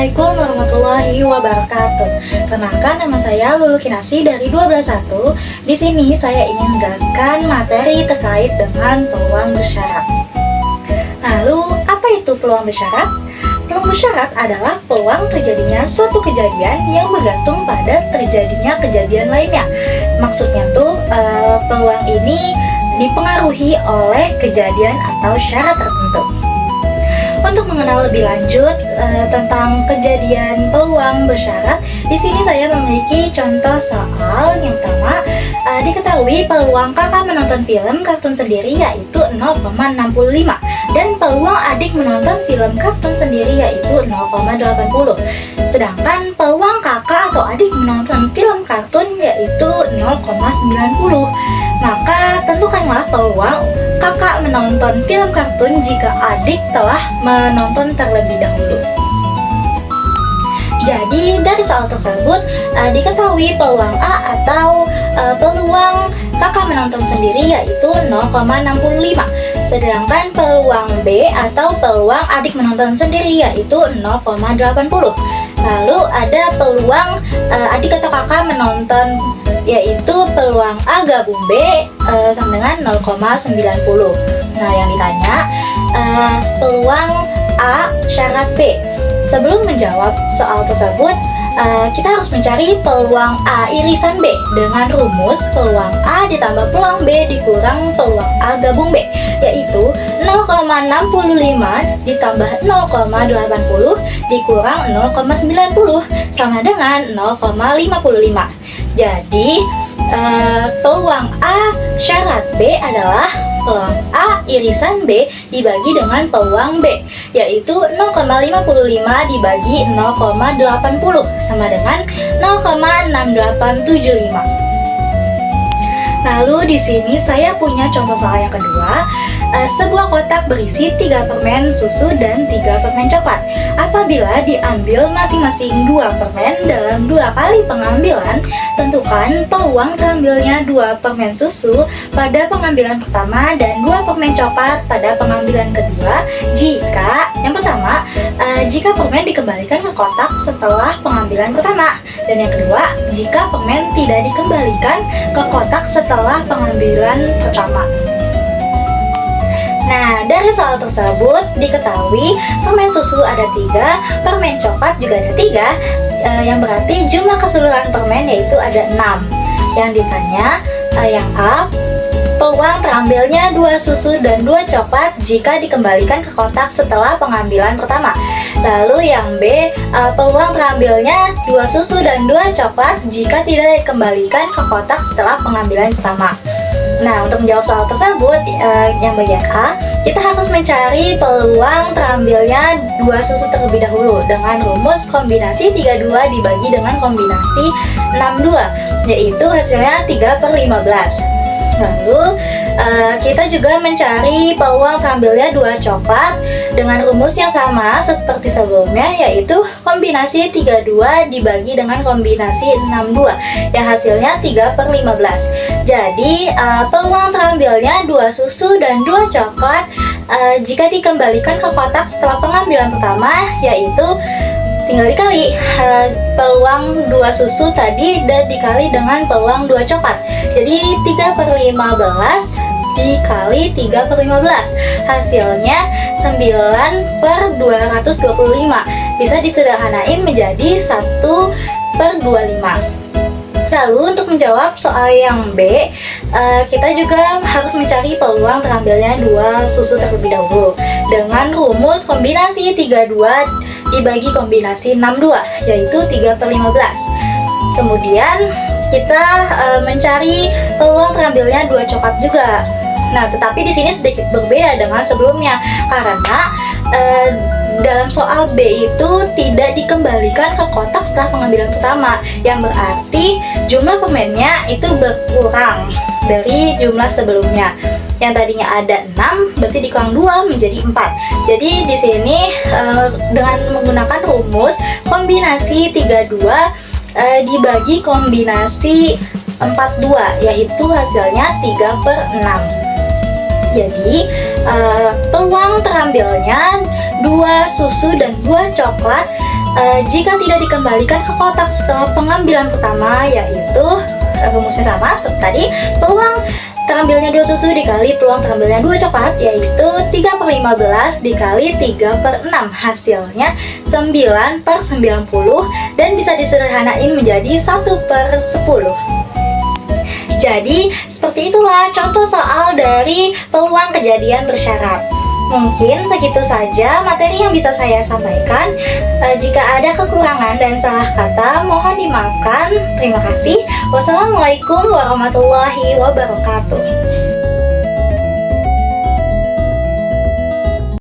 Assalamualaikum warahmatullahi wabarakatuh. Perkenalkan, nama saya Lulu Kinasi dari 121. Di sini saya ingin menjelaskan materi terkait dengan peluang bersyarat. Lalu, apa itu peluang bersyarat? Peluang bersyarat adalah peluang terjadinya suatu kejadian yang bergantung pada terjadinya kejadian lainnya. Maksudnya tuh peluang ini dipengaruhi oleh kejadian atau syarat tertentu. Untuk mengenal lebih lanjut tentang kejadian peluang bersyarat, di sini saya memiliki contoh soal. Yang pertama, diketahui peluang kakak menonton film kartun sendiri yaitu 0,65 dan peluang adik menonton film kartun sendiri yaitu 0,80. Sedangkan peluang kakak atau adik menonton film kartun yaitu 0,90. Maka tentukanlah peluang kakak menonton film kartun jika adik telah menonton terlebih dahulu. Jadi dari soal tersebut diketahui peluang A atau peluang kakak menonton sendiri yaitu 0,65. Sedangkan peluang B atau peluang adik menonton sendiri yaitu 0,80. Lalu ada peluang adik atau kakak menonton yaitu peluang A gabung B sama dengan 0,90. Nah, yang ditanya peluang A syarat B. Sebelum menjawab soal tersebut, kita harus mencari peluang A irisan B dengan rumus peluang A ditambah peluang B dikurang peluang A gabung B, yaitu 0,65 ditambah 0,80 dikurang 0,90 sama dengan 0,55. Jadi peluang A syarat B adalah peluang A irisan B dibagi dengan peluang B, yaitu 0,55 dibagi 0,80 sama dengan 0,6875. Lalu di sini saya punya contoh soal yang kedua. Sebuah kotak berisi 3 permen susu dan 3 permen coklat. Apabila diambil masing-masing 2 permen dalam 2 kali pengambilan, tentukan peluang terambilnya 2 permen susu pada pengambilan pertama dan 2 permen coklat pada pengambilan kedua jika yang pertama, jika permen dikembalikan ke kotak setelah pengambilan pertama, dan yang kedua, jika permen tidak dikembalikan ke kotak setelah pengambilan pertama. Nah, dari soal tersebut diketahui permen susu ada 3, permen coklat juga ada 3, yang berarti jumlah keseluruhan permen yaitu ada 6. Yang ditanya, yang A, peluang terambilnya 2 susu dan 2 coklat jika dikembalikan ke kotak setelah pengambilan pertama. Lalu yang B, peluang terambilnya 2 susu dan 2 coklat jika tidak dikembalikan ke kotak setelah pengambilan pertama. Nah, untuk menjawab soal tersebut, yang bagian A, kita harus mencari peluang terambilnya 2 susu terlebih dahulu dengan rumus kombinasi 32 dibagi dengan kombinasi 62, yaitu hasilnya 3/15. Lalu kita juga mencari peluang terambilnya 2 coklat dengan rumus yang sama seperti sebelumnya, yaitu kombinasi 32 dibagi dengan kombinasi 62 yang hasilnya 3/15. Jadi peluang terambilnya 2 susu dan 2 coklat jika dikembalikan ke kotak setelah pengambilan pertama, yaitu tinggal dikali peluang 2 susu tadi dan dikali dengan peluang 2 coklat. Jadi 3/15 dikali 3/15, hasilnya 9/225. Bisa disederhanain menjadi 1/25. Lalu untuk menjawab soal yang B, kita juga harus mencari peluang terambilnya 2 susu terlebih dahulu dengan rumus kombinasi 32 dibagi kombinasi 62, yaitu 3/15. Kemudian kita mencari peluang terambilnya 2 coklat juga. Nah, tetapi di sini sedikit berbeda dengan sebelumnya karena dalam soal B itu tidak dikembalikan ke kotak setelah pengambilan pertama, yang berarti jumlah permennya itu berkurang dari jumlah sebelumnya. Yang tadinya ada 6 berarti dikurang 2 menjadi 4. Jadi di sini dengan menggunakan rumus kombinasi 32 dibagi kombinasi 42, yaitu hasilnya 3/6. Jadi peluang terambilnya 2 susu dan 2 coklat Jika tidak dikembalikan ke kotak setelah pengambilan pertama, yaitu rumusnya sama seperti tadi, peluang terambilnya 2 susu dikali peluang terambilnya 2 coklat, yaitu 3/15 dikali 3/6, hasilnya 9/90, dan bisa disederhanain menjadi 1/10. Jadi seperti itulah contoh soal dari peluang kejadian bersyarat. Mungkin segitu saja materi yang bisa saya sampaikan. Jika ada kekurangan dan salah kata, mohon dimaafkan. Terima kasih. Wassalamualaikum warahmatullahi wabarakatuh.